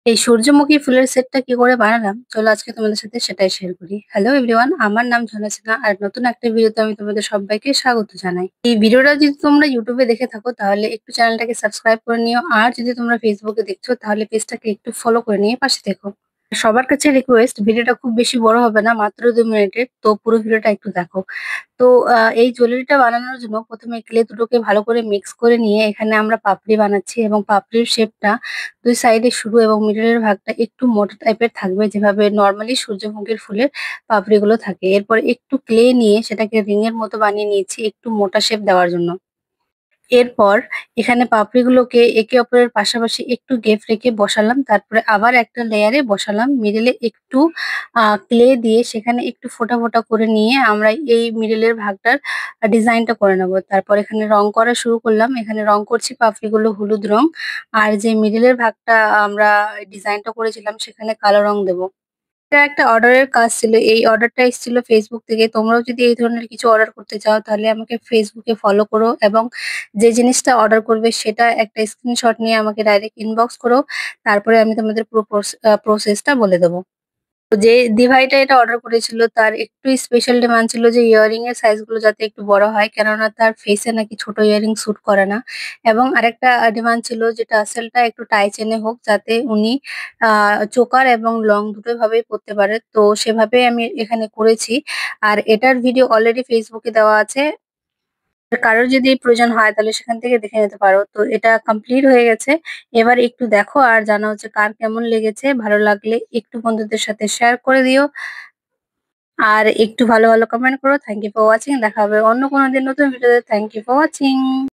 এই সূর্যমুখী ফুলের সেটটা কি করে বানালাম? চলো আজকে তোমাদের সাথে সেটাই শেয়ার করি। হ্যালো এভরিওয়ান, আমার নাম ঝর্ণা আর নতুন একটা ভিডিওতে আমি তোমাদের সবাইকে স্বাগত জানাই। এই ভিডিওটা যদি তোমরা YouTube এ দেখে থাকো তাহলে একটু চ্যানেলটাকে সাবস্ক্রাইব করে নিও। আর যদি তোমরা Facebook এ দেখছো তাহলে পেজটাকে একটু ফলো করে নিয়ে পাশে থেকো। সবার কাছে রিকোয়েস্ট, ভিডিওটা খুব বেশি বড় হবে না, মাত্র ২ মিনিটের। তো পুরো ভিডিওটা একটু দেখো। তো এই জুয়েলারিটা বানানোর জন্য ১ম এ ক্লে দুটোকে ভালো করে মিক্স করে নিয়ে এখানে আমরা পাপড়ি বানাচ্ছি এবং পাপড়ির শেপটা ২ সাইডে সরু এবং মিডলের ভাগটা একটু মোটা টাইপের থাকবে, যেভাবে নরমালি সূর্যমুখীর ফুলের পাপড়িগুলো থাকে। এরপর একটু ক্লে নিয়ে সেটাকে রিং এর মতো বানিয়ে নিয়েছি একটু মোটা শেপ দেওয়ার জন্য। এরপর এখানে পাপড়িগুলোকে একে অপরের পাশাপাশি একটু গ্যাপ রেখে বসালাম। তারপরে আবার একটা লেয়ারে বসালাম। মিডলে একটু ক্লে দিয়ে সেখানে একটু ফোঁটা, ফোঁটা করে নিয়ে আমরা এই মিডলের ভাগটার ডিজাইনটা করে নেব। তারপর এখানে রং করা শুরু করলাম। এখানে রং করছি পাপড়িগুলো হলুদ রং। আর যে মিডলের ভাগটা আমরা ডিজাইনটা করেছিলাম সেখানে কালো রং দেব। এটা একটা অর্ডারের কাজ ছিল। এই অর্ডারটা এসেছিল Facebook থেকে। তোমরাও যদি এই ধরনের কিছু অর্ডার করতে চাও তাহলে আমাকে Facebook এ ফলো করো এবং যে জিনিসটা অর্ডার করবে সেটা একটা স্ক্রিনশট নিয়ে আমাকে ডাইরেক্ট ইনবক্স করো। তারপরে আমি তোমাদের পুরো প্রসেসটা বলে দেব। তো যে দিভাইটা এটা অর্ডার করেছিল তার একটু স্পেশাল ডিমান্ড ছিল যে ইয়ারিং এর সাইজ গুলো যাতে একটু বড় হয়, কেননা তার ফেসে নাকি ছোট ইয়ারিং স্যুট করে না। এবং আরেকটা ডিমান্ড ছিল যে টাসেলটা একটু টাই চেনে হোক, যাতে উনি চোকার এবং লং দুটোই ভাবেই পড়তে পারে। তো সেভাবেই আমি এখানে করেছি। আর এটার ভিডিও অলরেডি ফেসবুকে দেওয়া আছে। কারোর যদি প্রয়োজন হয় তাহলে সেখান থেকে দেখে নিতে পারো। তো এটা কমপ্লিট হয়ে গেছে। এবার একটু দেখো আর জানাও যে কার কেমন লেগেছে। ভালো লাগলে একটু বন্ধুদের সাথে শেয়ার করে দিও। আর একটু ভালো, ভালো কমেন্ট করো। Thank you for watching. দেখা হবে অন্য কোনো দিন নতুন ভিডিওতে। Thank you for watching.